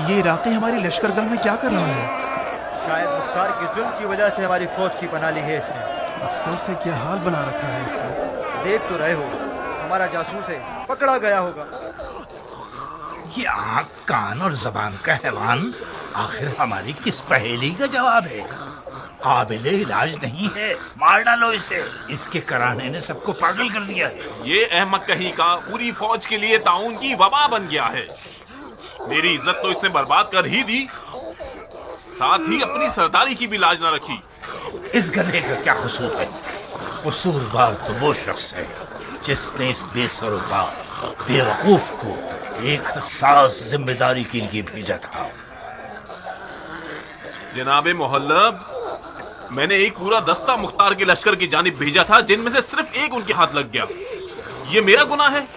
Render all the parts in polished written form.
ये इराक़ी हमारी लश्करगाह में क्या कर रहा है? शायद मुख्तार के जुल्म की वजह से हमारी फौज की पनाह ली है इसने। अफसर से क्या हाल बना रखा है इसका। देख तो रहे हो, हमारा जासूस है, पकड़ा गया होगा। ये आँख कान और जबान का हैवान आखिर हमारी किस पहेली का जवाब है? काबिल इलाज नहीं है, मार डालो इसे। इसके कराने ने सबको पागल कर दिया है। ये अहमक कहीं का पूरी फौज के लिए ताउन की वबा बन गया है। मेरी इज्जत तो इसने बर्बाद कर ही दी, साथ ही अपनी सरदारी की भी लाज न रखी। इस गधे का क्या कसूर है? कसूरवार तो वो शख्स है जिसने इस बेसरोपा बेवकूफ को एक हसास जिम्मेदारी के लिए भेजा था। जनाबे मोहल्लब, मैंने एक पूरा दस्ता मुख्तार के लश्कर की जानिब भेजा था, जिनमें से सिर्फ एक उनके हाथ लग गया। ये मेरा गुनाह है?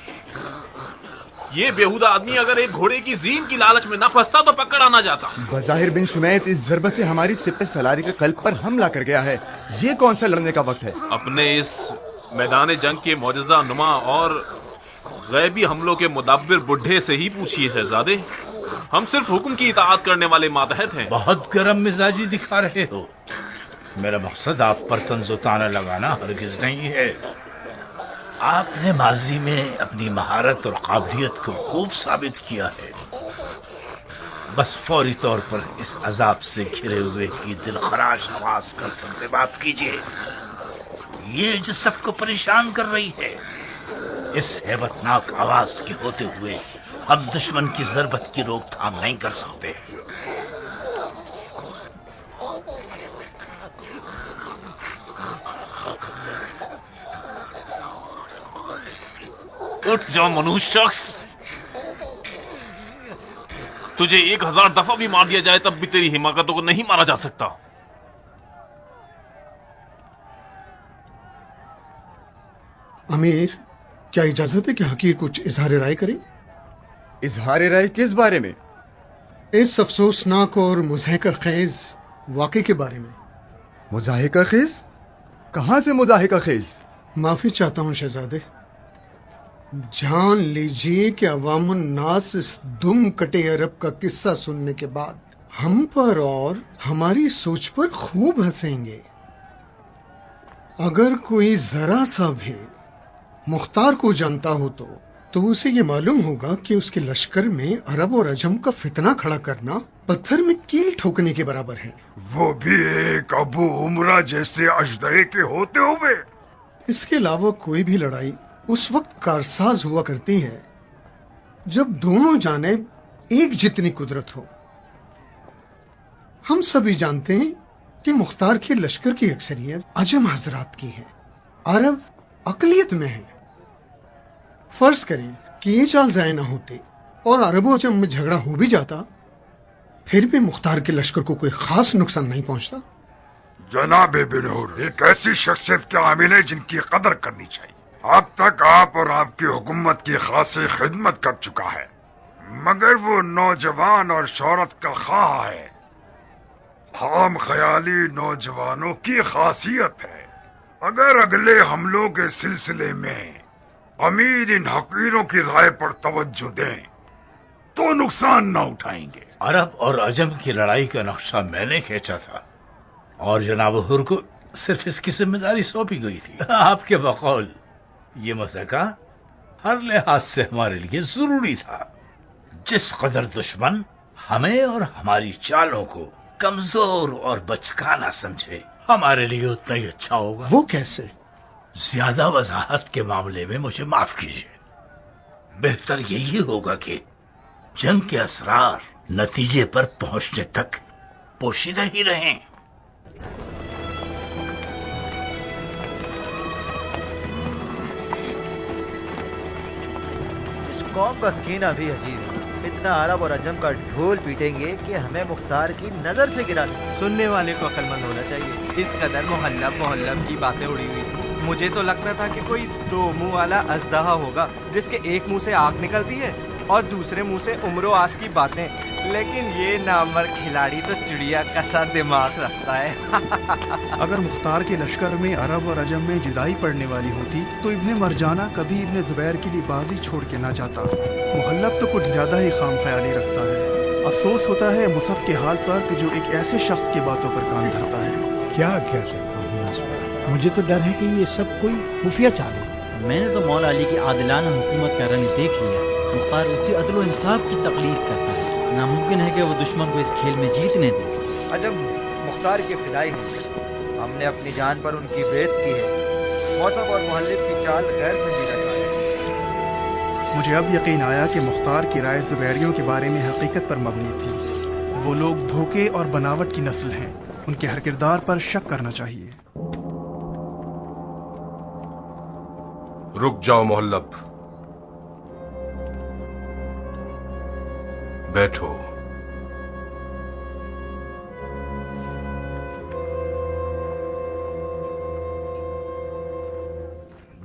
ये बेहुदा आदमी अगर एक घोड़े की जीन की लालच में न फंसता तो पकड़ आना जाता। बज़ाहिर बिन शुमैत इस ज़रबत से हमारी सिपह सलारी के कल्ब पर हमला कर गया है। ये कौन सा लड़ने का वक्त है? अपने इस मैदान जंग के मौजज़ा नुमा और गैबी हमलों के मुदब्बिर बुढ़े से ही पूछिए शहजादे। हम सिर्फ हुक्म की इताअत करने वाले मातहत हैं। बहुत गर्म मिजाजी दिखा रहे हो। मेरा मकसद आप पर तंज़ो ताना लगाना हरगिज नहीं है। आपने माजी में अपनी महारत और काबिलियत को खूब साबित किया है। बस फौरी तौर पर इस अजाब से घिरे हुए की दिलखराश आवाज का सर्देबात कीजिए। ये जो सबको परेशान कर रही है, इस हैबतनाक आवाज के होते हुए हम दुश्मन की ज़रबत की रोकथाम नहीं कर सकते। उठ जाओ मनुष्य शख्स, तुझे 1000 दफा भी मार दिया जाए तब भी तेरी हिमाकतों को नहीं मारा जा सकता। अमीर, क्या इजाजत है कि हकीर कुछ इजहार राय करें? इजहार राय किस बारे में? इस अफसोसनाक और मुज़हिका खेज वाक़े के बारे में। मुज़ाहिका खेज? कहां से मुज़ाहिका खेज? माफी चाहता हूं शहजादे। जान लीजिए कि अवामुन नास इस दुम कटे अरब का किस्सा सुनने के बाद हम पर और हमारी सोच पर खूब हंसेंगे। अगर कोई जरा सा भी मुख्तार को जानता हो तो उसे ये मालूम होगा कि उसके लश्कर में अरब और अजम का फितना खड़ा करना पत्थर में कील ठोकने के बराबर है। वो भी एक अबू उमरा जैसे अजदहे के होते हुए। इसके अलावा कोई भी लड़ाई उस वक्त कारसाज हुआ करती है जब दोनों जानिब एक जितनी कुदरत हो। हम सभी जानते हैं कि मुख्तार के लश्कर की अक्सरियत अजम हजरात की है, अरब अकलियत में है। फर्ज करें कि ये चाल ज़ाय ना होते और अरब और अजम में झगड़ा हो भी जाता, फिर भी मुख्तार के लश्कर को कोई खास नुकसान नहीं पहुंचता। जनाब बिनूर एक ऐसी शख्सियत के आमिल है जिनकी कदर करनी चाहिए। अब तक आप और आपकी हुकूमत की खासी खिदमत कर चुका है, मगर वो नौजवान और शोहरत का ख्वाह है। खाम ख्याली नौजवानों की खासियत है। अगर अगले हमलों के सिलसिले में अमीर इन हकीरों की राय पर तवज्जो दें तो नुकसान न उठाएंगे। अरब और अजम की लड़ाई का नक्शा मैंने खींचा था और जनाब हुर को सिर्फ इसकी जिम्मेदारी सौंपी गई थी। आपके बकौल ये मसका हर लिहाज से हमारे लिए जरूरी था। जिस कदर दुश्मन हमें और हमारी चालों को कमजोर और बचकाना समझे, हमारे लिए उतना ही अच्छा होगा। वो कैसे? ज्यादा वजाहत के मामले में मुझे माफ कीजिए। बेहतर यही होगा कि जंग के असरार नतीजे पर पहुंचने तक पोशीदा ही रहें। इस कौम का कीना भी अजीब है। इतना अरब और अजम का ढोल पीटेंगे कि हमें मुख्तार की नजर से गिरा दें। सुनने वाले को अक्लमंद होना चाहिए। इस कदर मोहल्लब की बातें उड़ी हुई थी। मुझे तो लगता था कि कोई 2 मुंह वाला अजदहा होगा जिसके एक मुंह से आग निकलती है और दूसरे मुंह से उम्रो आस की बातें, लेकिन ये नामवर खिलाड़ी तो चिड़िया का सा दिमाग रखता है। अगर मुख्तार के लश्कर में अरब और अजम में जुदाई पड़ने वाली होती तो इब्ने मरजाना कभी इब्ने जुबैर के लिए बाजी छोड़ के ना जाता। मुहल्लब तो कुछ ज्यादा ही खाम ख्याली रखता है। अफसोस होता है मुसब के हाल पर कि जो एक ऐसे शख्स की बातों पर कान धरता है। क्या कह सकता हूँ इस पर? मुझे तो डर है कि ये सब कोई खुफिया चाल है। मैंने तो मौला अली की आदिलाना हुकूमत का रंग देख लिया। मुख्तार उसी अदल व इंसाफ की तकलीद करता है। नामुमकिन है कि वो दुश्मन को इस खेल में जीतने दे। अजम मुख्तार के फिदाई हैं। हमने अपनी जान पर उनकी बेत की है। मौसम और मुहल्लिब की चाल गैर संजीदा चाल है। मुझे अब यकीन आया कि मुख्तार की राय ज़ुबैरियों के बारे में हकीकत पर मबनी थी। वो लोग धोखे और बनावट की नस्ल हैं। उनके हर किरदार पर शक करना चाहिए। रुक जाओ मोहल्लब, बैठो।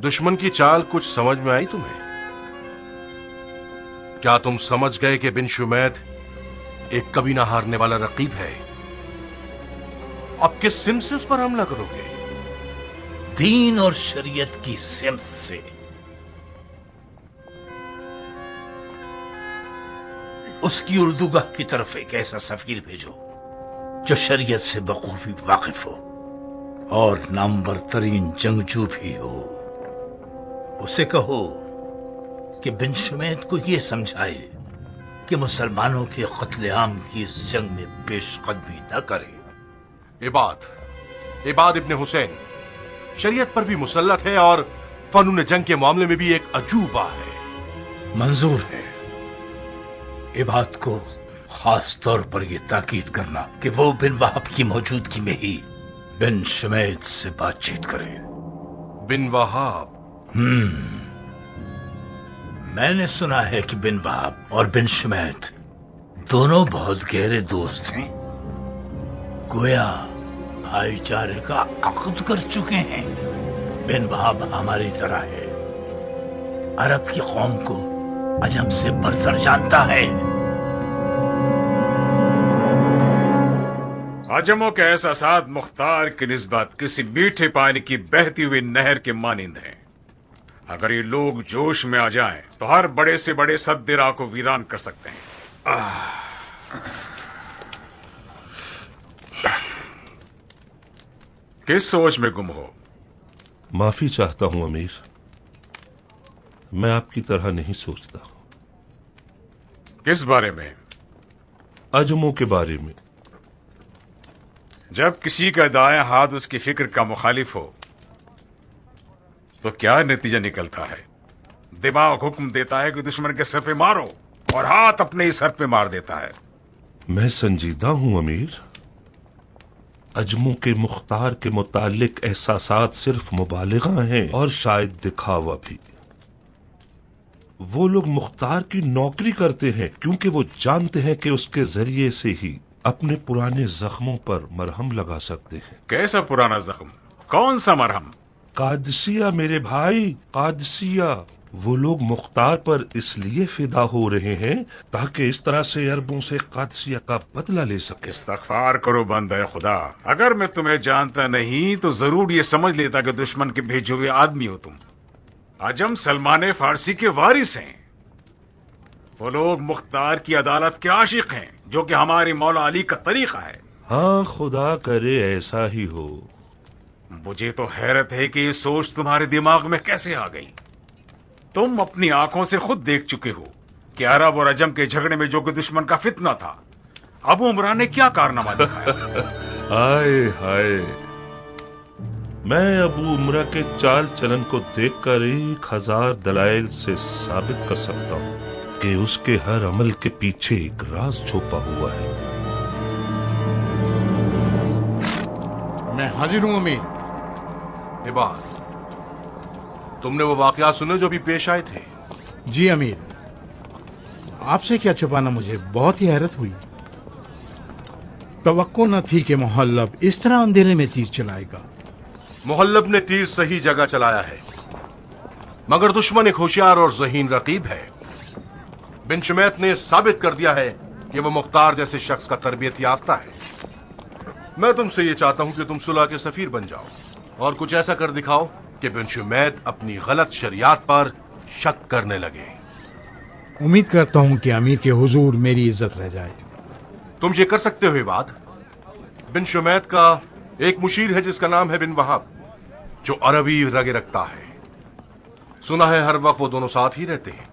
दुश्मन की चाल कुछ समझ में आई तुम्हें? क्या तुम समझ गए कि बिन शुमैद एक कभी ना हारने वाला रकीब है? अब किस सिम से उस पर हमला करोगे? दीन और शरीयत की सिमत से। उसकी उर्दूगाह की तरफ एक ऐसा सफीर भेजो जो शरीयत से बखूबी वाकिफ हो और नामवर तरीन जंगजू भी हो। उसे कहो कि बिन शुमैद को यह समझाए कि मुसलमानों के कत्लेआम की इस जंग में पेशकदमी न करे। इबाद इब्ने हुसैन शरीयत पर भी मुसल्लत है और फनून जंग के मामले में भी एक अजूबा है। मंजूर है। इबाद को खास तौर पर यह ताकीद करना कि वो बिन वहाब की मौजूदगी में ही बिन शुमैद से बातचीत करें। बिन वहाब? मैंने सुना है कि बिन वहाब और बिन शुमैद दोनों बहुत गहरे दोस्त हैं। गोया भाईचारे का अक़द कर चुके हैं। बिन वहाब हमारी तरह है। अरब की कौम को अजम से बरतर जानता है। अजमों के एहसासात मुख्तार की निस्बत किसी मीठे पानी की बहती हुई नहर के मानिंद हैं। अगर ये लोग जोश में आ जाएं, तो हर बड़े से बड़े सद्दिरा को वीरान कर सकते हैं। किस सोच में गुम हो? माफी चाहता हूं अमीर, मैं आपकी तरह नहीं सोचता। किस बारे में? अजमों के बारे में। जब किसी का दायां हाथ उसकी फिक्र का मुखालिफ हो तो क्या नतीजा निकलता है? दिमाग हुक्म देता है कि दुश्मन के सर पे मारो और हाथ अपने ही सर पे मार देता है। मैं संजीदा हूं अमीर। अजमों के मुख्तार के मुतालिक एहसासात सिर्फ मुबालिगा हैं और शायद दिखावा भी। वो लोग मुख्तार की नौकरी करते हैं क्योंकि वो जानते हैं कि उसके जरिए से ही अपने पुराने जख्मों पर मरहम लगा सकते हैं। कैसा पुराना जख्म? कौन सा मरहम? कादसिया मेरे भाई, कादसिया। वो लोग मुख्तार पर इसलिए फिदा हो रहे हैं ताकि इस तरह से अरबों से कादसिया का बदला ले सके। इस्तग़फ़ार करो बंदे खुदा। अगर मैं तुम्हें जानता नहीं तो जरूर ये समझ लेता कि दुश्मन के भेजे हुए आदमी हो तुम। अजम सलमान फारसी के वारिस हैं। वो लोग मुख्तार की अदालत के आशिक हैं, जो कि हमारी मौला अली का तरीका है। हाँ, खुदा करे ऐसा ही हो। मुझे तो हैरत है कि ये सोच तुम्हारे दिमाग में कैसे आ गई। तुम अपनी आंखों से खुद देख चुके हो कि अरब और अजम के झगड़े में जो कि दुश्मन का फितना था, अबू उमरा ने क्या कारनामा दिखाया। हाय हाय, मैं अबू उमरा के चाल चलन को देखकर 1000 दलाइल से साबित कर सकता हूँ कि उसके हर अमल के पीछे एक राज छुपा हुआ है। मैं हाजिर हूं अमीर। इबाद, तुमने वो वाकया सुने जो अभी पेश आए थे? जी अमीर, आपसे क्या छुपाना, मुझे बहुत ही हैरत हुई। तवक्को न थी कि मुहल्लब इस तरह अंधेरे में तीर चलाएगा। मुहल्लब ने तीर सही जगह चलाया है, मगर दुश्मन एक होशियार और ज़हीन रकीब है। बिन शुमैद ने साबित कर दिया है कि वो मुख्तार जैसे शख्स का तरबियत याफ्ता है। मैं तुमसे ये चाहता हूं कि तुम सुलह के सफीर बन जाओ और कुछ ऐसा कर दिखाओ कि बिन शुमैद अपनी गलत शरियात पर शक करने लगे। उम्मीद करता हूं कि अमीर के हुजूर मेरी इज्जत रह जाए। तुम ये कर सकते हो इबाद। बिन शुमैत का एक मुशीर है जिसका नाम है बिन वहाब, जो अरबी रगे रखता है। सुना है हर वक्त वो दोनों साथ ही रहते हैं।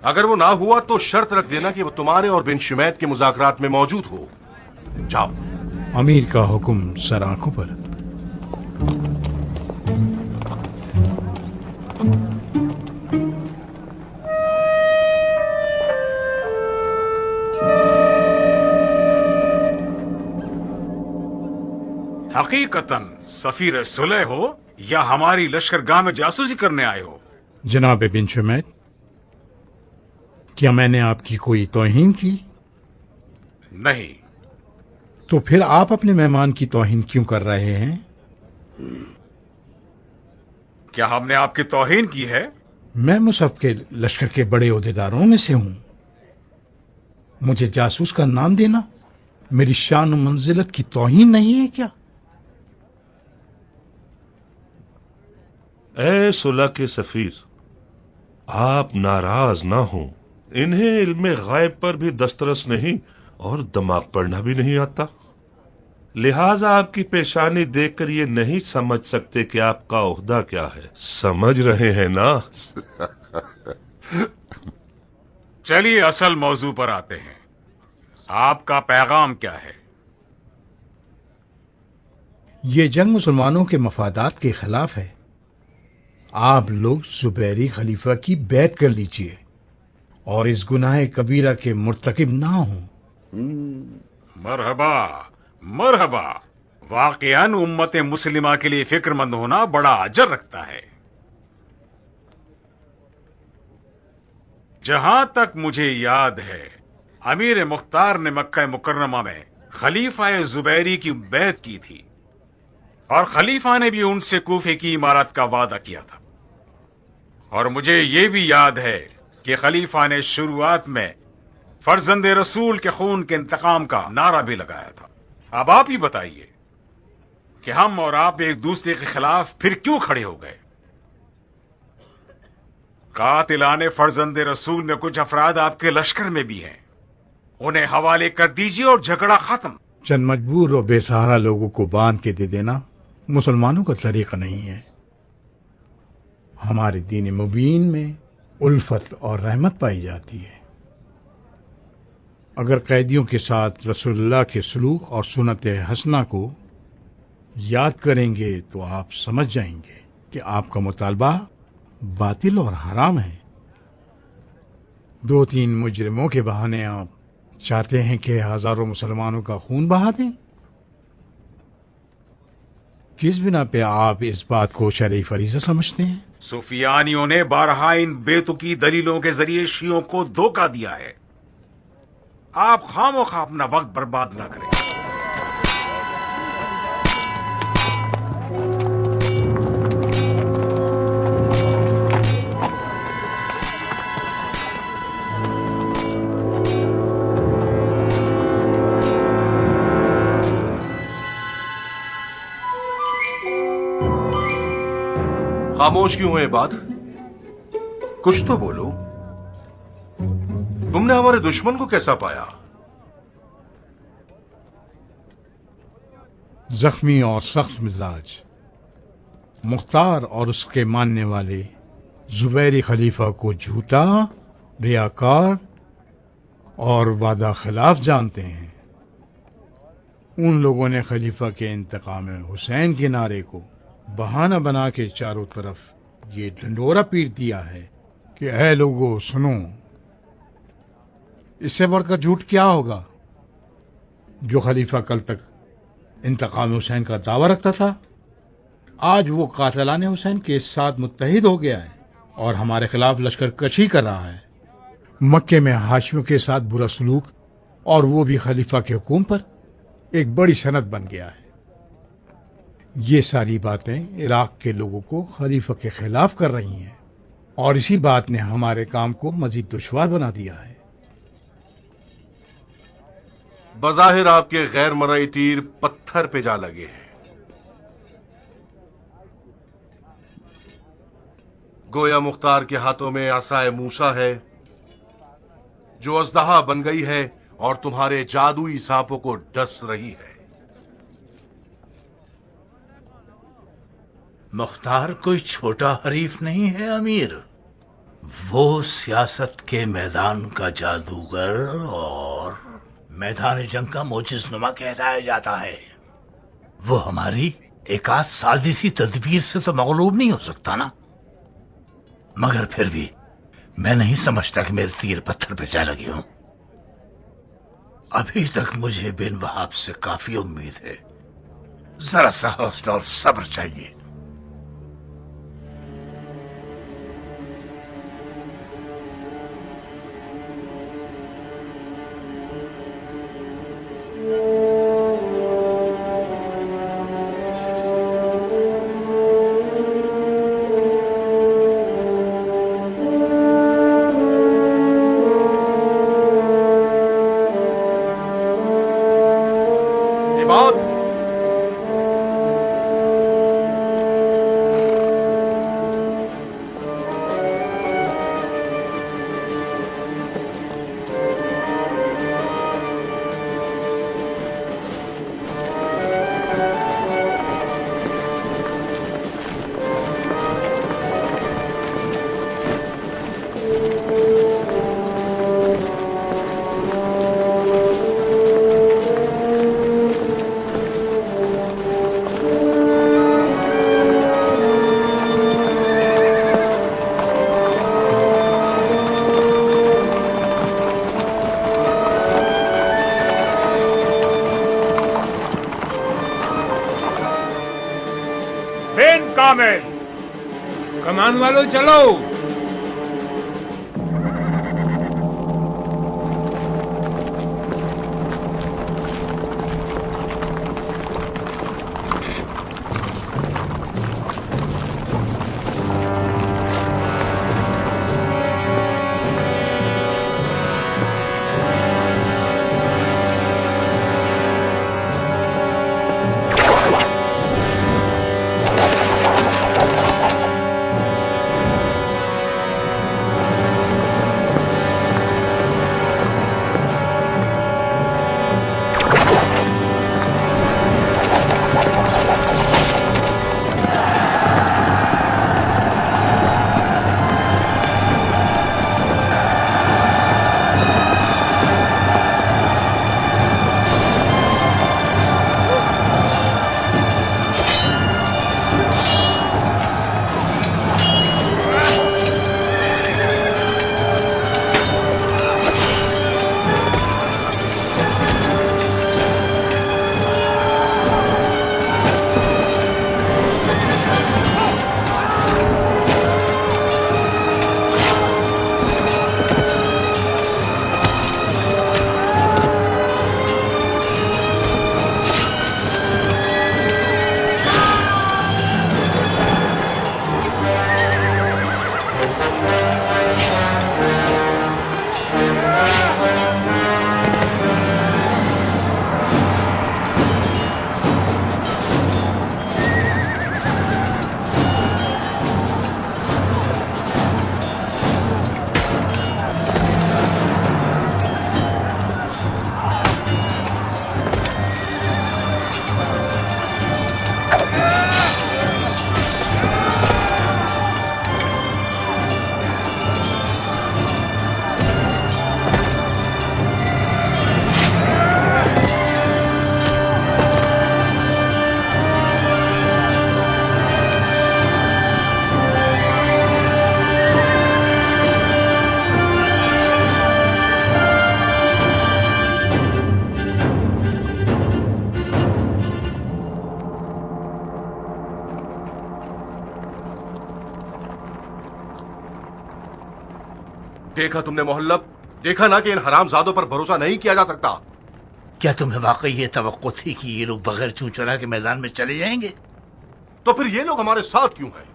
अगर वो ना हुआ तो शर्त रख देना कि वो तुम्हारे और बिन शुमैत के मुज़ाकरात में मौजूद हो। जाओ। अमीर का हुक्म सर आंखों पर। हकीकतन सफीर सुलह हो या हमारी लश्करगाह में जासूसी करने आए हो? जनाब बिन शुमैत, क्या मैंने आपकी कोई तौहीन की? नहीं। तो फिर आप अपने मेहमान की तौहीन क्यों कर रहे हैं? क्या हमने आपकी तौहीन की है? मैं मुसहफ के लश्कर के बड़े ओहदेदारों में से हूं। मुझे जासूस का नाम देना मेरी शान और मंजिलत की तौहीन नहीं है क्या? ए सुलह के सफीर, आप नाराज ना हो। इन्हें इल्मे गायब पर भी दस्तरस नहीं और दिमाग पढ़ना भी नहीं आता, लिहाजा आपकी पेशानी देखकर ये नहीं समझ सकते कि आपका ओहदा क्या है। समझ रहे हैं ना? चलिए असल मौजू पर आते हैं। आपका पैगाम क्या है? ये जंग मुसलमानों के मफादात के खिलाफ है। आप लोग जुबैरी खलीफा की बैत कर लीजिए और इस गुनाह कबीरा के मुर्तकिब ना हो। मरहबा मरहबा। वाकयान उम्मत मुस्लिमा के लिए फिक्रमंद होना बड़ा अजर रखता है। जहां तक मुझे याद है, अमीर मुख्तार ने मक्का मुकर्रमा में खलीफा जुबैरी की बैत की थी और खलीफा ने भी उनसे कूफे की इमारत का वादा किया था। और मुझे ये भी याद है कि खलीफा ने शुरुआत में फर्जंदे रसूल के खून के इंतकाम का नारा भी लगाया था। अब आप ही बताइए कि हम और आप एक दूसरे के खिलाफ फिर क्यों खड़े हो गए? कातिलाने फर्जंदे रसूल में कुछ अफराद आपके लश्कर में भी हैं। उन्हें हवाले कर दीजिए और झगड़ा खत्म। चंद मजबूर और बेसहारा लोगों को बांध के दे देना मुसलमानों का तरीका नहीं है। हमारे दीन मुबीन में उल्फत और रहमत पाई जाती है। अगर कैदियों के साथ रसूलुल्लाह के सलूक और सुन्नत हसना को याद करेंगे तो आप समझ जाएंगे कि आपका मुतालबा बातिल और हराम है। 2-3 मुजरिमों के बहाने आप चाहते हैं कि हजारों मुसलमानों का खून बहा दें। किस बिना पे आप इस बात को शरई फरीज़ा समझते हैं? सुफियानियों ने बारहा इन बेतुकी दलीलों के जरिए शियों को धोखा दिया है। आप खामोखा अपना वक्त बर्बाद ना करें। खामोश क्यों है बात? कुछ तो बोलो। तुमने हमारे दुश्मन को कैसा पाया? जख्मी और सख्त मिजाज मुख्तार और उसके मानने वाले जुबैरी खलीफा को झूठा, रियाकार और वादा खिलाफ जानते हैं। उन लोगों ने खलीफा के इंतकाम हुसैन के नारे को बहाना बना के चारों तरफ ये ढंढोरा पीट दिया है कि ऐ लोगों सुनो। इससे बढ़कर झूठ क्या होगा? जो खलीफा कल तक इंतकाम हुसैन का दावा रखता था, आज वो कातिलाने हुसैन के साथ मुत्तहिद हो गया है और हमारे खिलाफ लश्कर कशी कर रहा है। मक्के में हाशियों के साथ बुरा सलूक और वो भी खलीफा के हुक्म पर एक बड़ी सनत बन गया है। ये सारी बातें इराक के लोगों को खलीफा के खिलाफ कर रही हैं और इसी बात ने हमारे काम को मजीद दुश्वार बना दिया है। बज़ाहिर आपके गैर मरई तीर पत्थर पे जा लगे हैं। गोया मुख्तार के हाथों में आसाए मूसा है जो अज़दहा बन गई है और तुम्हारे जादुई सांपों को डस रही है। मुख्तार कोई छोटा हरीफ नहीं है अमीर। वो सियासत के मैदान का जादूगर और मैदान जंग का मोजिज़नुमा कहलाया जाता है। वो हमारी एक आध साजिशी तदबीर से तो मगलूब नहीं हो सकता ना। मगर फिर भी मैं नहीं समझता कि मेरे तीर पत्थर पे जा लगी हूं। अभी तक मुझे बिन वहाब से काफी उम्मीद है। जरा सा हौसला और सब्र चाहिए। कमान वालों चलो। देखा तुमने मोहल्लब, देखा ना कि इन हरामजादों पर भरोसा नहीं किया जा सकता। क्या तुम्हें वाकई ये तवक्को थी कि ये लोग बगैर चूं चुरा के मैदान में चले जाएंगे? तो फिर ये लोग हमारे साथ क्यों हैं?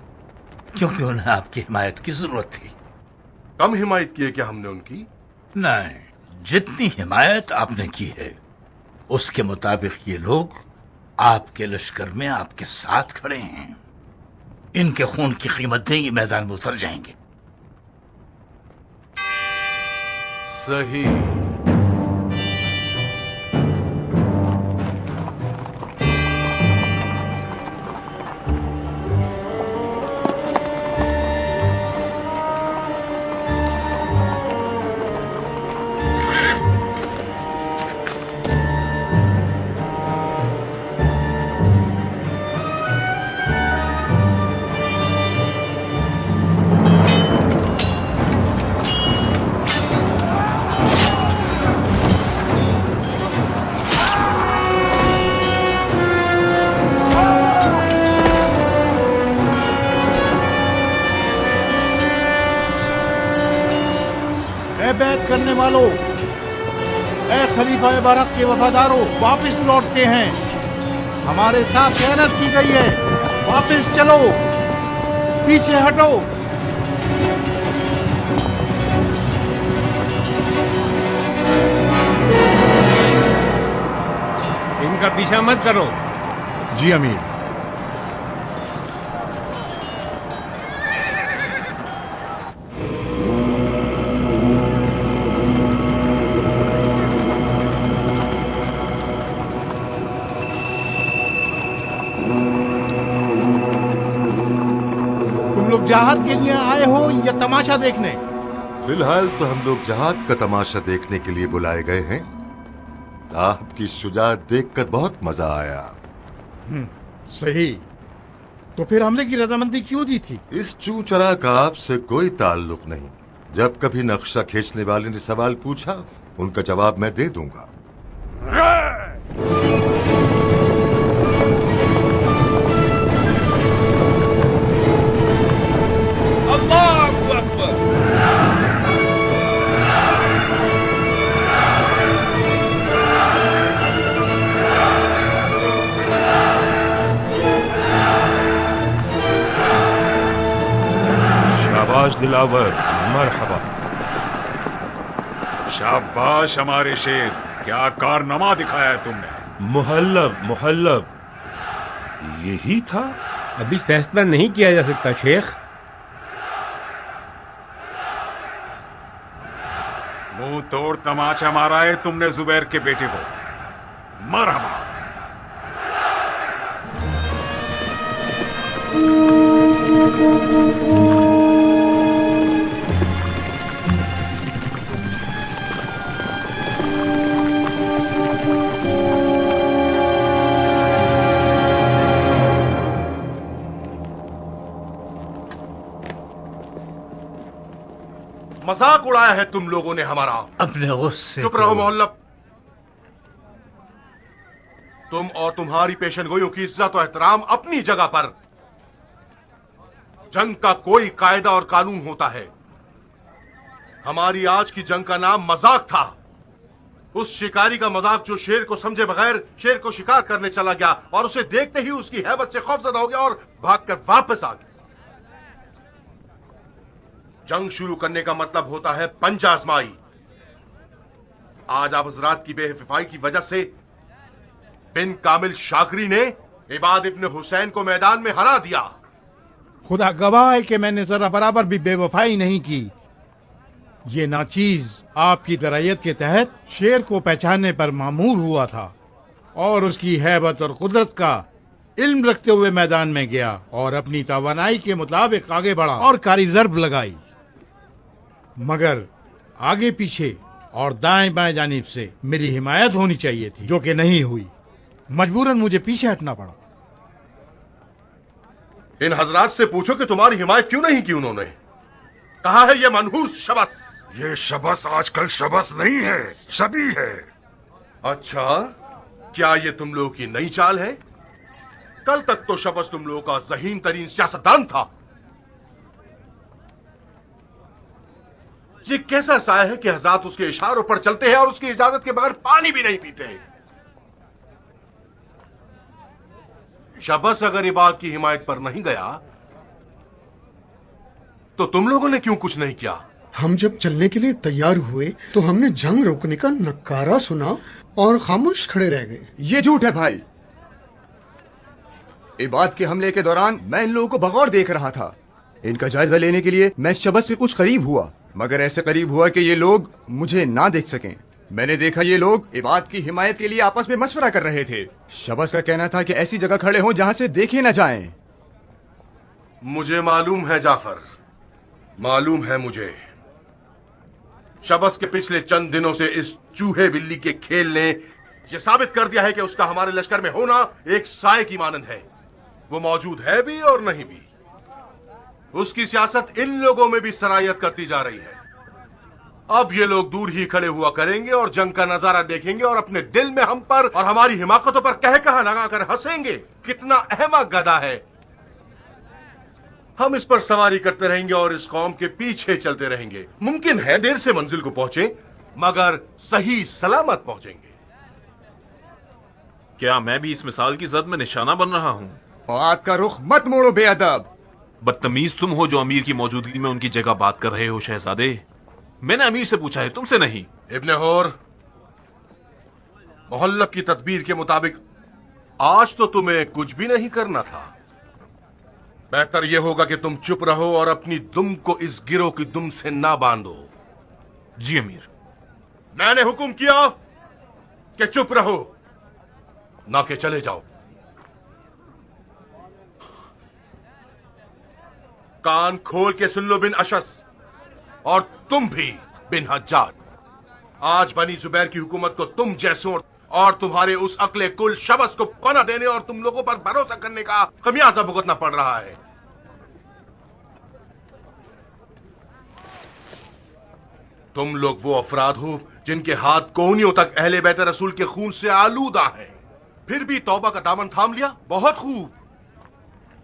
क्योंकि उन्हें आपकी हिमायत की जरूरत थी। कम हिमायत की है क्या हमने उनकी? नहीं, जितनी हिमायत आपने की है उसके मुताबिक ये लोग आपके लश्कर में आपके साथ खड़े हैं। इनके खून की कीमत देंगे, मैदान में उतर जाएंगे। सही। बैत करने वालों, ए खलीफा बरक के वफादारों, वापस लौटते हैं। हमारे साथ खयानत की गई है, वापस चलो, पीछे हटो। इनका पीछा मत करो। जी अमीर। जहाद के लिए आए हो या तमाशा देखने? फिलहाल तो हम लोग जहाद का तमाशा देखने के लिए बुलाए गए हैं। आपकी शुजाअत देखकर बहुत मजा आया। सही। तो फिर हमले की रजामंदी क्यों दी थी? इस चूचरा का आपसे कोई ताल्लुक नहीं। जब कभी नक्शा खींचने वाले ने सवाल पूछा, उनका जवाब मैं दे दूंगा। शाबाश दिलावर, मरहबा। शाबाश हमारे शेर, क्या कारनामा दिखाया है तुमने। मुहल्लब मुहल्लब, यही था। अभी फैसला नहीं किया जा सकता शेख। मुंह तोड़ तमाचा मारा है तुमने जुबैर के बेटे को। मरहबा। मजाक उड़ाया है तुम लोगों ने हमारा। अपने गुस्से चुप रहो मोहल्लब। तुम और तुम्हारी पेशनगोइयों की इज्जत और एहतराम अपनी जगह पर। जंग का कोई कायदा और कानून होता है। हमारी आज की जंग का नाम मजाक था। उस शिकारी का मजाक जो शेर को समझे बगैर शेर को शिकार करने चला गया और उसे देखते ही उसकी हैबत से खौफजदा हो गया और भागकर वापस आ गया। जंग शुरू करने का मतलब होता है पंजा आजमाई। आज आप हजरात की बेहिफाई की वजह से बिन कामिल शाकरी ने इबाद इब्न हुसैन को मैदान में हरा दिया। खुदा गवाह है कि मैंने जरा बराबर भी बेवफाई नहीं की। ये नाचीज आपकी दरायत के तहत शेर को पहचानने पर मामूर हुआ था और उसकी हैबत और कुदरत का इल्म रखते हुए मैदान में गया और अपनी तवानाई के मुताबिक आगे बढ़ा और कारी जर्ब लगाई। मगर आगे पीछे और दाएं बाएं जानिब से मेरी हिमायत होनी चाहिए थी, जो कि नहीं हुई। मजबूरन मुझे पीछे हटना पड़ा। इन हजरात से पूछो कि तुम्हारी हिमायत क्यों नहीं की उन्होंने। कहा है ये मनहूस शबस। ये शबस आजकल शबस नहीं है, शबी है। अच्छा, क्या ये तुम लोगों की नई चाल है? कल तक तो शबस तुम लोगों का ज़हीन तरीन सियासतदान था। ये कैसा साया है कि हज़रात उसके इशारों पर चलते हैं और उसकी इजाजत के बगैर पानी भी नहीं पीते हैं। शबस अगर इबाद की हिमायत पर नहीं गया तो तुम लोगों ने क्यों कुछ नहीं किया? हम जब चलने के लिए तैयार हुए तो हमने जंग रोकने का नकारा सुना और खामोश खड़े रह गए। ये झूठ है भाई। इबाद के हमले के दौरान मैं इन लोगों को बगौर देख रहा था। इनका जायजा लेने के लिए मैं शबस के कुछ करीब हुआ, मगर ऐसे करीब हुआ कि ये लोग मुझे ना देख सकें। मैंने देखा ये लोग इबाद की हिमायत के लिए आपस में मशवरा कर रहे थे। शबस का कहना था कि ऐसी जगह खड़े हों जहां से देखे न जाएं। मुझे मालूम है जाफर, मालूम है मुझे। शबस के पिछले चंद दिनों से इस चूहे बिल्ली के खेल ने यह साबित कर दिया है कि उसका हमारे लश्कर में होना एक साए की मानंद है। वो मौजूद है भी और नहीं भी। उसकी सियासत इन लोगों में भी सरायत करती जा रही है। अब ये लोग दूर ही खड़े हुआ करेंगे और जंग का नजारा देखेंगे और अपने दिल में हम पर और हमारी हिमाकतों पर कह कहा लगाकर हंसेंगे। कितना अहमक गधा है। हम इस पर सवारी करते रहेंगे और इस कौम के पीछे चलते रहेंगे। मुमकिन है देर से मंजिल को पहुंचे, मगर सही सलामत पहुंचेंगे। क्या मैं भी इस मिसाल की जद में निशाना बन रहा हूँ? बात का रुख मत मोड़ो बेअदब। बदतमीज तुम हो जो अमीर की मौजूदगी में उनकी जगह बात कर रहे हो शहजादे। मैंने अमीर से पूछा है, तुमसे नहीं। इब्ने होर, मोहल्लब की तदबीर के मुताबिक आज तो तुम्हें कुछ भी नहीं करना था। बेहतर यह होगा कि तुम चुप रहो और अपनी दुम को इस गिरोह की दुम से ना बांधो। जी अमीर। मैंने हुक्म किया कि चुप रहो, ना कि चले जाओ। कान खोल के सुन लो बिन अशस, और तुम भी बिन हज्जाज। आज बनी जुबैर की हुकूमत को तुम जैसों और तुम्हारे उस अक्ले कुल शबस को पनाह देने और तुम लोगों पर भरोसा करने का खमियाजा भुगतना पड़ रहा है। तुम लोग वो अफराद हो जिनके हाथ कोहनियों तक अहले बैत रसूल के खून से आलूदा है, फिर भी तौबा का दामन थाम लिया। बहुत खूब।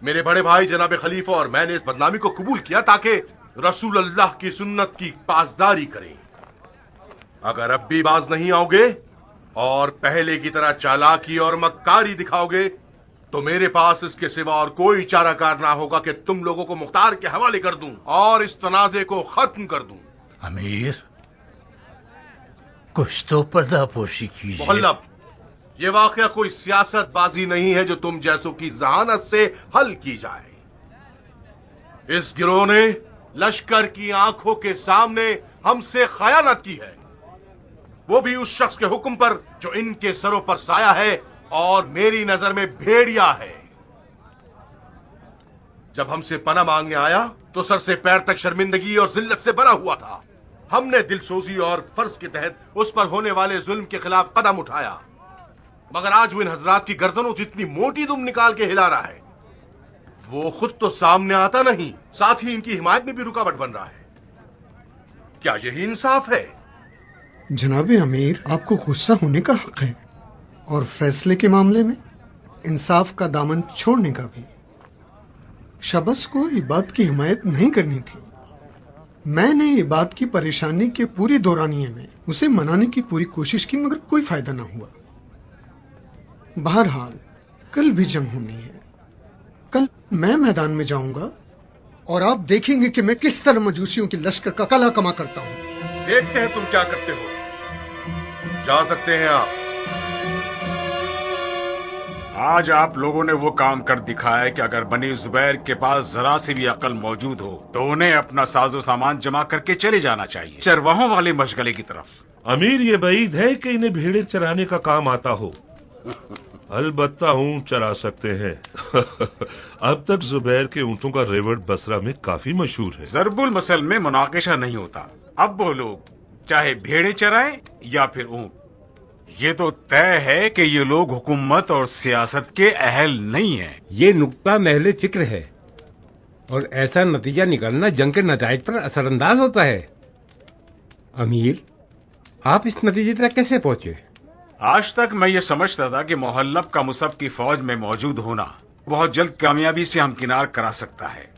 मेरे बड़े भाई जनाब खलीफा और मैंने इस बदनामी को कबूल किया ताकि रसूल अल्लाह की सुन्नत की पासदारी करें। अगर अब भी बाज नहीं आओगे और पहले की तरह चालाकी और मक्कारी दिखाओगे तो मेरे पास इसके सिवा और कोई चाराकार ना होगा कि तुम लोगों को मुख्तार के हवाले कर दूं और इस तनाजे को खत्म कर दूं। अमीर, कुछ तो पर्दापोशी कीजिए। मोहल्लब, ये वाकया कोई सियासतबाजी नहीं है जो तुम जैसों की जहानत से हल की जाए। इस गिरोह ने लश्कर की आंखों के सामने हमसे खयानत की है, वो भी उस शख्स के हुक्म पर जो इनके सरों पर साया है और मेरी नजर में भेड़िया है। जब हमसे पनाह मांगने आया तो सर से पैर तक शर्मिंदगी और जिल्लत से भरा हुआ था। हमने दिलसोजी और फर्ज के तहत उस पर होने वाले जुल्म के खिलाफ कदम उठाया, मगर आज वो इन हजरात की गर्दनों जितनी मोटी दुम निकाल के हिला रहा है। वो खुद तो सामने आता नहीं, साथ ही इनकी हिमायत में भी रुकावट बन रहा है। क्या यही इंसाफ है? जनाब अमीर, आपको गुस्सा होने का हक है और फैसले के मामले में इंसाफ का दामन छोड़ने का भी। शबस को इबाद की हिमायत नहीं करनी थी। मैंने इबाद की परेशानी के पूरे दौरानिये में उसे मनाने की पूरी कोशिश की, मगर कोई फायदा ना हुआ। बहरहाल कल भी जंग होनी है। कल मैं मैदान में जाऊंगा और आप देखेंगे कि मैं किस तरह मजूसियों की लश्कर का कला कमा करता हूं। देखते हैं तुम क्या करते हो। जा सकते हैं आप। आज आप लोगों ने वो काम कर दिखाया कि अगर बनी जुबैर के पास जरा से भी अकल मौजूद हो तो उन्हें अपना साजो सामान जमा करके चले जाना चाहिए, चरवाहों वाले मशगले की तरफ। अमीर, ये बईद है कि इन्हें भेड़े चराने का काम आता हो। अलबत्ता ऊंट चरा सकते हैं। अब तक जुबैर के ऊंटों का रेवट बसरा में काफी मशहूर है। जरबुल मसल में मुनाकिशा नहीं होता। अब वो लोग चाहे भेड़े चराएं या फिर ऊंट, ये तो तय है कि ये लोग हुकूमत और सियासत के अहल नहीं हैं। ये नुक्ता महले फिक्र है और ऐसा नतीजा निकलना जंग के नताइज पर असरअंदाज होता है। अमीर, आप इस नतीजे तक कैसे पहुंचे? आज तक मैं ये समझता था कि मोहल्लब का मुसब की फौज में मौजूद होना बहुत जल्द कामयाबी से हमकिनार करा सकता है।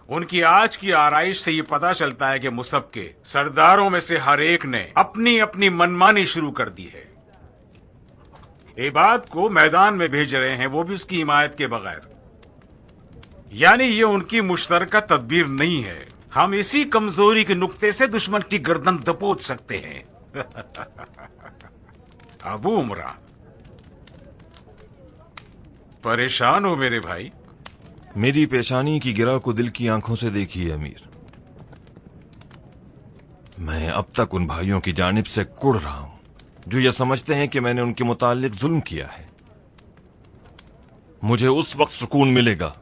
उनकी आज की आराइश से ये पता चलता है कि मुसब के सरदारों में से हर एक ने अपनी अपनी मनमानी शुरू कर दी है। इबाद को मैदान में भेज रहे हैं, वो भी उसकी हिमायत के बगैर। यानी ये उनकी मुश्तरका तदबीर नहीं है। हम इसी कमजोरी के नुक्ते से दुश्मन की गर्दन दबोच सकते हैं। अबू उमरा, परेशान हो मेरे भाई? मेरी पेशानी की गिरा को दिल की आंखों से देखिए अमीर। मैं अब तक उन भाइयों की जानिब से कुढ़ रहा हूं जो ये समझते हैं कि मैंने उनके मुतालिक जुल्म किया है। मुझे उस वक्त सुकून मिलेगा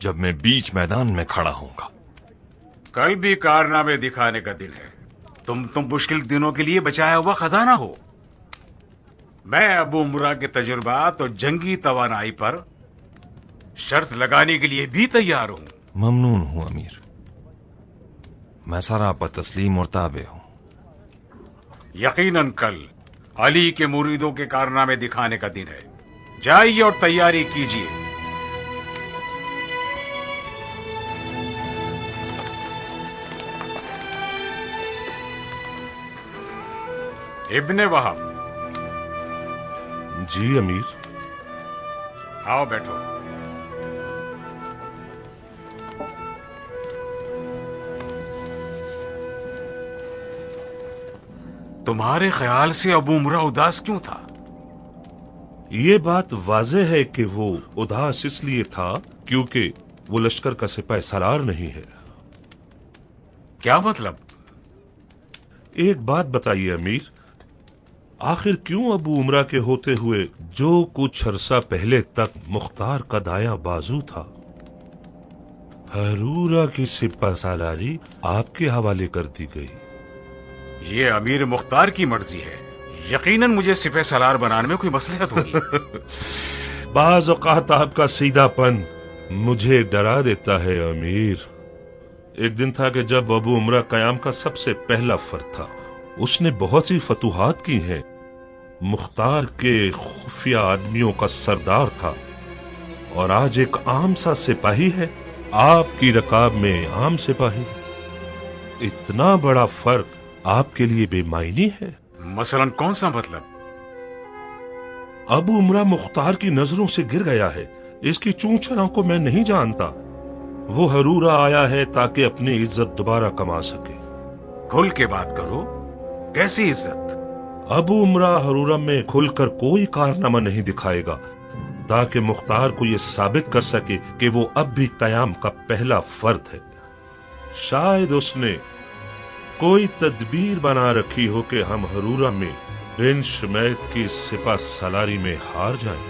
जब मैं बीच मैदान में खड़ा होऊंगा। कल भी कारनामे दिखाने का दिन है। तुम मुश्किल दिनों के लिए बचाया हुआ खजाना हो। मैं अबू उमरा के तजुर्बात और जंगी तवानाई पर शर्त लगाने के लिए भी तैयार हूं। ममनून हूं अमीर, मैं सरापा तस्लीम और ताबे हूं। यकीनन कल अली के मुरीदों के कारनामे दिखाने का दिन है। जाइए और तैयारी कीजिए। इब्ने वहाब। जी अमीर। आओ बैठो। तुम्हारे ख्याल से अबू उमरा उदास क्यों था? ये बात वाज़ेह है कि वो उदास इसलिए था क्योंकि वो लश्कर का सिपाही सालार नहीं है। क्या मतलब? एक बात बताइए अमीर, आखिर क्यों अबू उमरा के होते हुए जो कुछ अरसा पहले तक मुख्तार का दायां बाजू था, हरूरा की सिपा सालारी आपके हवाले कर दी गई? ये अमीर मुख्तार की मर्जी है। यकीनन मुझे सिपह सलार बनाने में कोई मसलहत होगी। बाज़ औक़ात आपका सीधापन मुझे डरा देता है अमीर। एक दिन था कि जब अबू उमरा कयाम का सबसे पहला फर्द था। उसने बहुत सी फतूहात की हैं। मुख्तार के खुफिया आदमियों का सरदार था और आज एक आम सा सिपाही है, आपकी रकाब में आम सिपाही। इतना बड़ा फर्क आपके लिए बेमायनी है? मसलन कौन सा मतलब? अबू उमरा मुख्तार की नजरों से गिर गया है। इसकी चूंचरों को मैं नहीं जानता। वो हरूरा आया है ताकि अपनी इज्जत दोबारा कमा सके। खुल के बात करो, कैसी इज्जत? अबू उमरा हरूरा में खुलकर कोई कारनामा नहीं दिखाएगा ताकि मुख्तार को यह साबित कर सके कि वो अब भी कयाम का पहला फर्द है। शायद उसने कोई तदबीर बना रखी हो कि हम हरूरा में बिन शुमैत की सिपा सलारी में हार जाएं,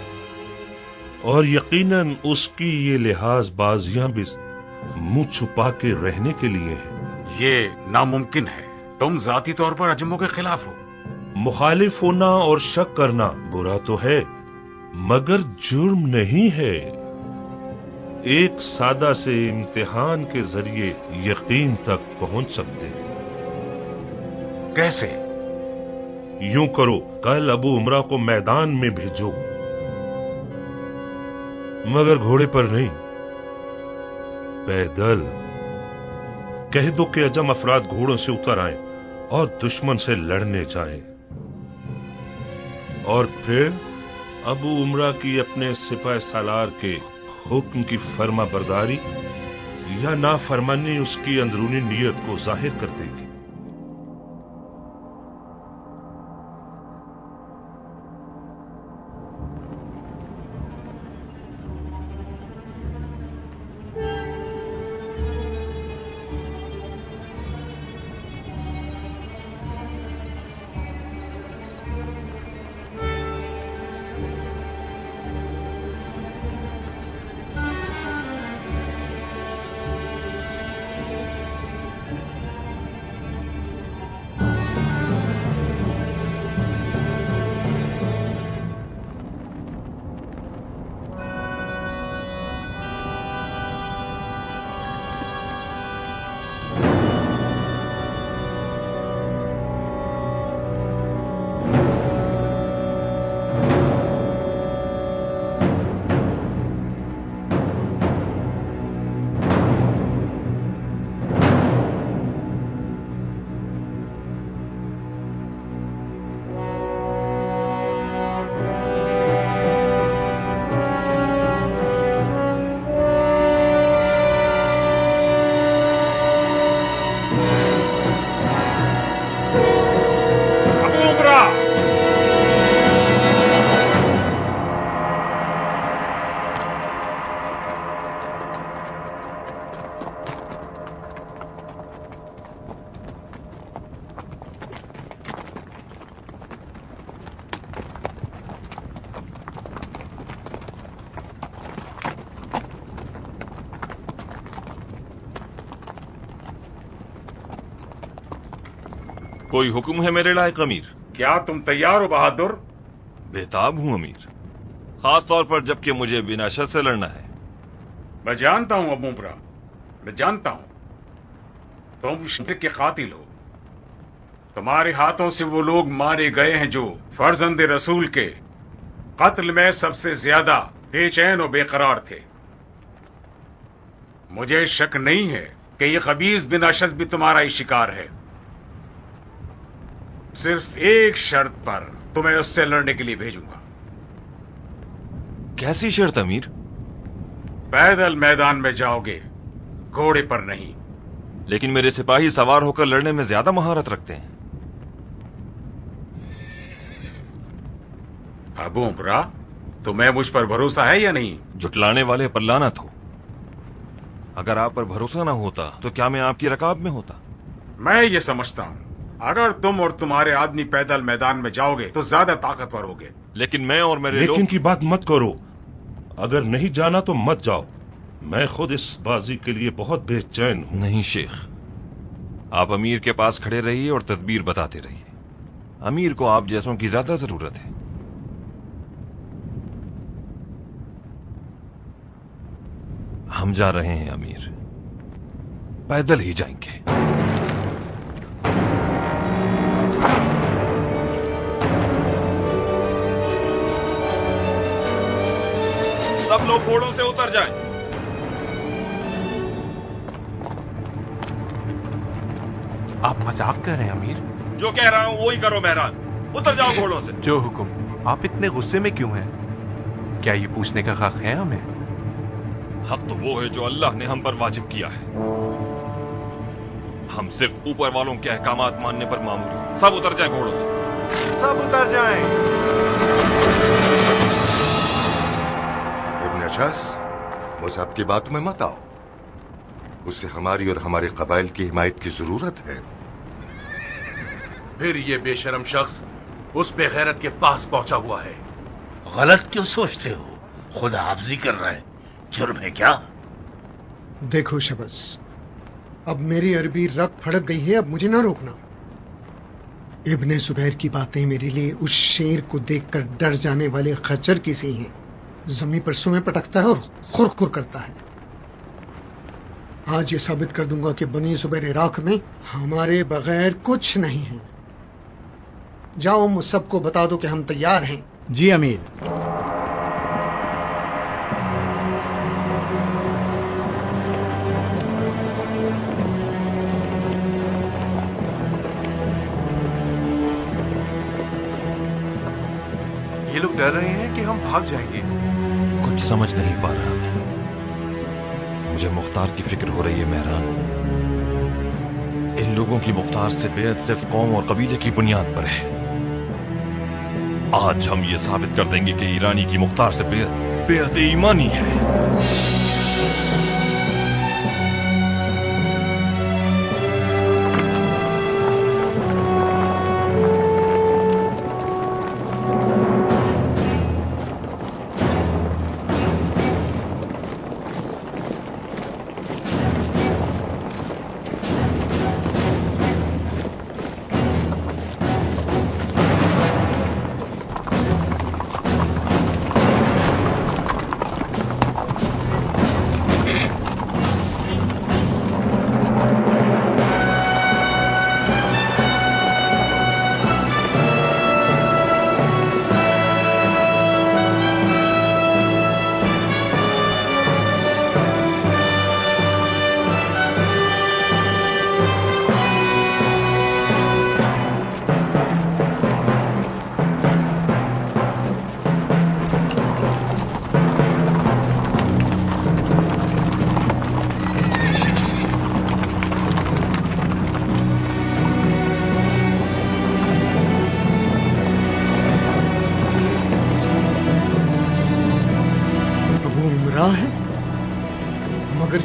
और यकीनन उसकी ये लिहाजबाजियां भी मुंह छुपा के रहने के लिए हैं। ये नामुमकिन है। तुम जाती तौर पर अजमों के खिलाफ हो। मुखालिफ होना और शक करना बुरा तो है, मगर जुर्म नहीं है। एक सादा से इम्तिहान के जरिए यकीन तक पहुंच सकते हैं। कैसे? यूं करो, कल अबू उमरा को मैदान में भेजो, मगर घोड़े पर नहीं, पैदल। कह दो कि अजम अफराद घोड़ों से उतर आएं और दुश्मन से लड़ने जाएं, और फिर अबू उमरा की अपने सिपाही सालार के हुक्म की फर्मा बरदारी या नाफरमानी उसकी अंदरूनी नीयत को जाहिर कर देगी। कोई हुक्म है मेरे लायक अमीर? क्या तुम तैयार हो बहादुर? बेताब हूं अमीर, खास तौर पर जबकि मुझे बिना शर्त से लड़ना है। मैं जानता हूं अबू उमरा, मैं जानता हूं तुम शर्र के कातिल हो। तुम्हारे हाथों से वो लोग मारे गए हैं जो फर्जंद रसूल के कत्ल में सबसे ज्यादा बेचैन और बेकरार थे। मुझे शक नहीं है कि ये खबीज बिन अशद भी तुम्हारा ही शिकार है। सिर्फ एक शर्त पर तुम्हें उससे लड़ने के लिए भेजूंगा। कैसी शर्त अमीर? पैदल मैदान में जाओगे, घोड़े पर नहीं। लेकिन मेरे सिपाही सवार होकर लड़ने में ज्यादा महारत रखते हैं। अबू उमरा, तुम्हें मुझ पर भरोसा है या नहीं? जुटलाने वाले पर लानत हो। अगर आप पर भरोसा ना होता तो क्या मैं आपकी रकाब में होता? मैं ये समझता हूँ अगर तुम और तुम्हारे आदमी पैदल मैदान में जाओगे तो ज्यादा ताकतवर होगे। लेकिन मैं और मेरे लेकिन लोग... की बात मत करो। अगर नहीं जाना तो मत जाओ। मैं खुद इस बाजी के लिए बहुत बेचैन हूँ। नहीं शेख, आप अमीर के पास खड़े रहिए और तदबीर बताते रहिए। अमीर को आप जैसों की ज्यादा जरूरत है। हम जा रहे हैं अमीर, पैदल ही जाएंगे। सब लोग घोड़ों से उतर जाएं। आप मजाक कर रहे हैं अमीर? जो कह रहा हूं वही करो मेहरान। उतर जाओ घोड़ों से। जो हुक्म। आप इतने गुस्से में क्यों हैं? क्या ये पूछने का हक है हमें? हक तो वो है जो अल्लाह ने हम पर वाजिब किया है। हम सिर्फ ऊपर वालों के अहकामात मानने पर मामूर हैं। सब उतर जाएं घोड़ों से। सब उतर जाएं। इब्न अशास, मुझे आपकी बात में मत आओ। उसे हमारी और हमारे कबाइल की हिमायत की जरूरत है। फिर ये बेशरम शख्स उस बेगैरत के पास पहुंचा हुआ है। गलत क्यों सोचते हो? खुदा हाफजी कर रहा है। जुर्म है क्या? देखो शबस, अब मेरी अरबी रग फड़क गई है। अब मुझे ना रोकना। इब्ने जुबैर की बातें मेरे लिए उस शेर को देखकर डर जाने वाले खच्चर की सी हैं। जमीन पर सुमें पटकता है और खुर करता है। आज ये साबित कर दूंगा कि बनी जुबैर इराक में हमारे बगैर कुछ नहीं है। जाओ मुझ सबको बता दो कि हम तैयार हैं। जी अमीर। ये लोग डर रहे हैं कि हम भाग जाएंगे। कुछ समझ नहीं पा रहा मैं। मुझे मुख्तार की फिक्र हो रही है मेहरान। इन लोगों की मुख्तार से बेअत सिर्फ कौम और कबीले की बुनियाद पर है। आज हम ये साबित कर देंगे कि ईरानी की मुख्तार से बेअत ईमानी है।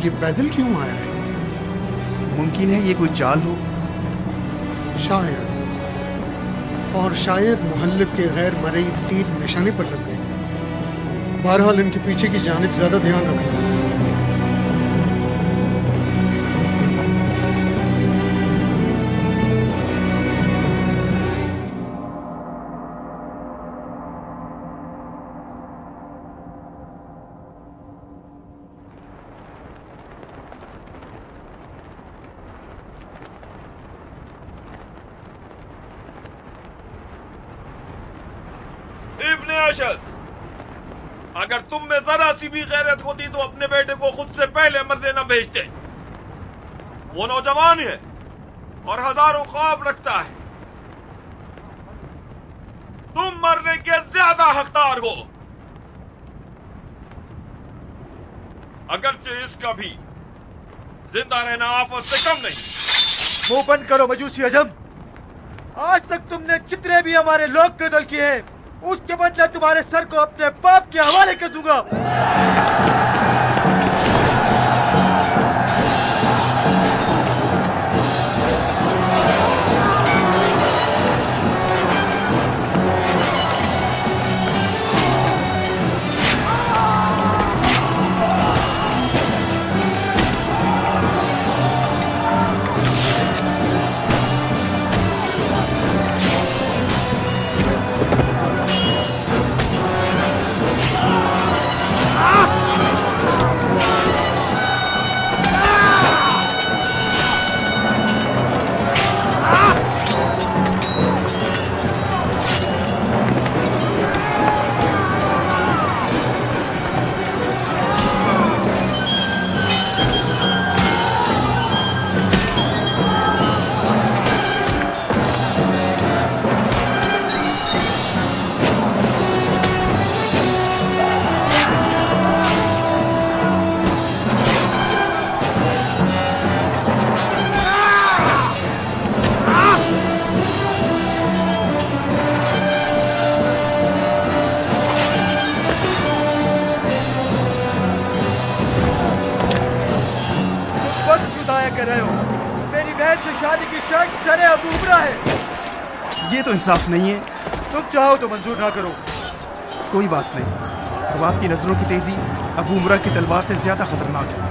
ये पैदल क्यों आया है? मुमकिन है ये कोई चाल हो। शायद। और शायद मुहल्लिब के गैर मरई तीर निशाने पर लग गए। बहरहाल इनके पीछे की जानिब ज्यादा ध्यान रखना। अगर तुम में जरा सी भी गैरत होती तो अपने बेटे को खुद से पहले मरने न भेजते। वो नौजवान है और हजारों ख्वाब रखता है। तुम मरने के ज्यादा हकदार हो। अगरचे इसका भी जिंदा रहना आफत से कम नहीं। मुंह बंद करो मजूसी अजम। आज तक तुमने जितने भी हमारे लोग कत्ल किए हैं, उसके बदले तुम्हारे सर को अपने बाप के हवाले कर दूंगा। ये तो इंसाफ नहीं है। तुम चाहो तो मंजूर ना करो। कोई बात नहीं। अब आपकी नजरों की तेजी अबू उमरा की तलवार से ज्यादा खतरनाक है।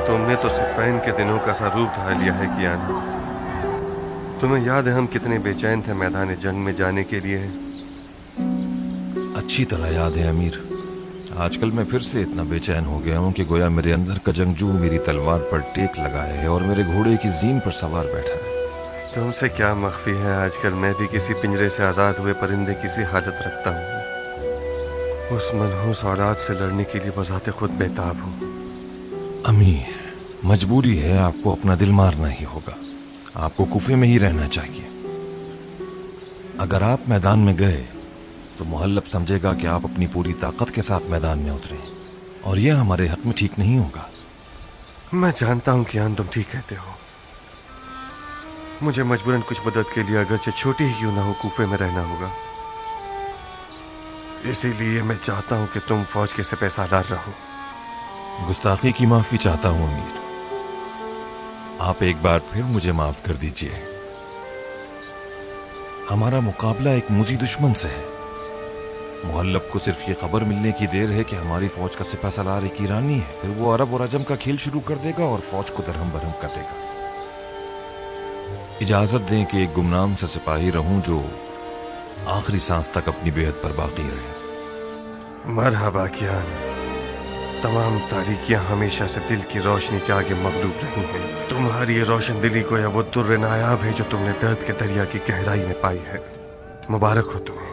तुमने तो सिफ़ैन के दिनों का सा रूप धार लिया है कियान। तुम्हें याद है हम कितने बेचैन थे मैदान जंग में जाने के लिए? अच्छी तरह याद है अमीर। आजकल मैं फिर से इतना बेचैन हो गया हूँ कि गोया मेरे अंदर का जंगजू मेरी तलवार पर टेक लगाए है और मेरे घोड़े की जीन पर सवार बैठा है। तुमसे क्या मख्फी है, आजकल मैं भी किसी पिंजरे से आजाद हुए परिंदे की सी हालत रखता हूँ। उस मनहूस औलाद से लड़ने के लिए बजाते खुद बेताब हूँ। अमीर, मजबूरी है, आपको अपना दिल मारना ही होगा। आपको कुफे में ही रहना चाहिए। अगर आप मैदान में गए तो मुहल्लब समझेगा कि आप अपनी पूरी ताकत के साथ मैदान में उतरे और यह हमारे हक में ठीक नहीं होगा। मैं जानता हूं कियान, तुम ठीक कहते हो। मुझे मजबूरन कुछ मदद के लिए अगरचे छोटी ही क्यों ना हो कूफे में रहना होगा। इसीलिए मैं चाहता हूं कि तुम फौज के सिपहसालार रहो। गुस्ताखी की माफी चाहता हूं अमीर। आप एक बार फिर मुझे माफ कर दीजिए। हमारा मुकाबला एक मुजी दुश्मन से है। मुहल्लब को सिर्फ ये खबर मिलने की देर है कि हमारी फौज का सिपहसालार एक ईरानी है। फिर वो अरब और अजम का खेल शुरू कर देगा और फौज को दरहम बरहम कर देगा। इजाजत दें कि एक गुमनाम सा सिपाही रहूं जो आखिरी सांस तक अपनी बेहद पर बाकी रहे। मरहबा कियान, तमाम तारीकियां हमेशा से दिल की रोशनी के आगे मगलूब रही हैं। तुम्हारी ये रोशन दिली को या वो दुर्र नायाब है जो तुमने दर्द के दरिया की गहराई में पाई है। मुबारक हो तुम्हें।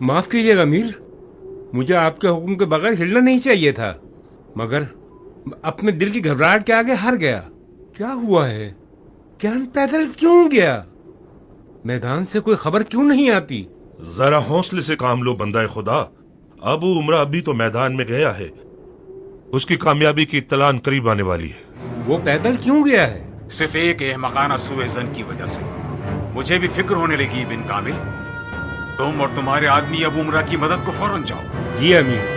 माफ कीजिएगा अमीर, मुझे आपके हुक्म के बगैर हिलना नहीं चाहिए था, मगर अपने दिल की घबराहट के आगे हार गया। क्या हुआ है? कियान पैदल क्यों गया? मैदान से कोई खबर क्यों नहीं आती? जरा हौसले से काम लो बंदा खुदा। अबू उमरा अभी तो मैदान में गया है। उसकी कामयाबी की इत्तलान करीब आने वाली है। वो पैदल क्यों गया है? सिर्फ एक अहमकाना सुएज़न की वजह से। मुझे भी फिक्र होने लगी बिन कामिल। तुम और तुम्हारे आदमी अबू उमरा की मदद को फौरन जाओ। जी अमीर।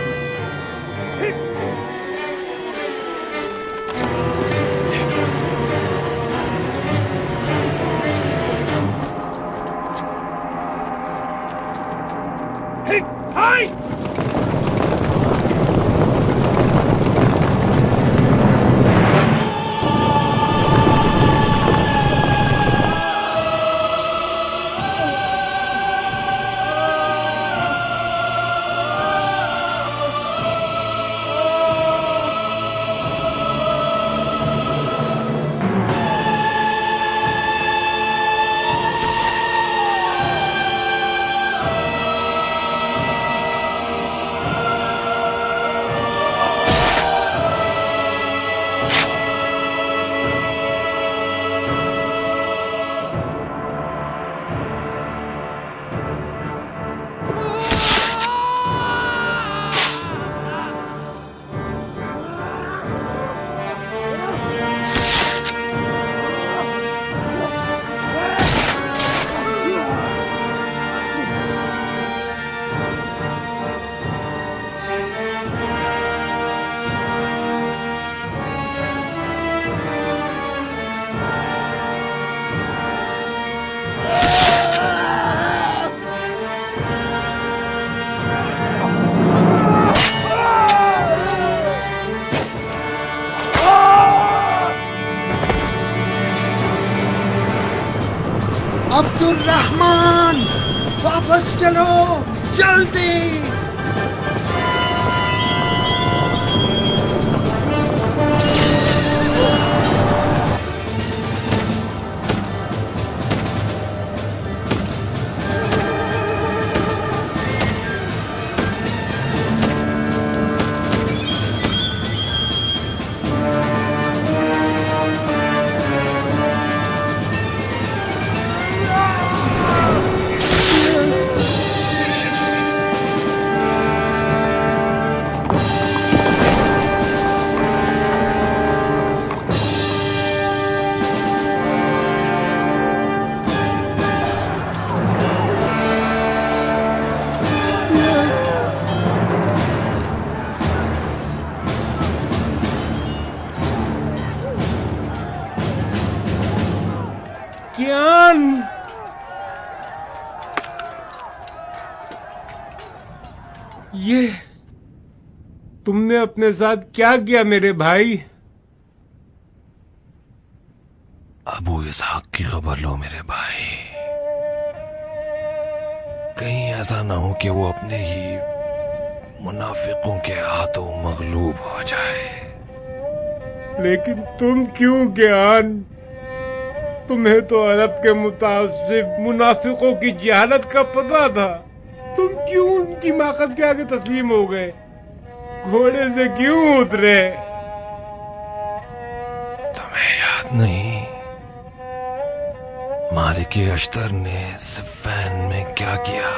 अब्दुर्रहमान, वापस चलो जल्दी। ज्ञान। ये तुमने अपने साथ क्या किया मेरे भाई? अबू इसहाक की खबर लो मेरे भाई, कहीं ऐसा ना हो कि वो अपने ही मुनाफिकों के हाथों मगलूब हो जाए। लेकिन तुम क्यों ज्ञान? तुम्हें तो अरब के मुतासिब मुनाफिकों की जहालत का पता था, तुम क्यों उनकी माकत के आगे तस्लीम हो गए? घोड़े से क्यों उतरे? तुम्हें याद नहीं मालिक अश्तर ने सिफ़ैन में क्या किया?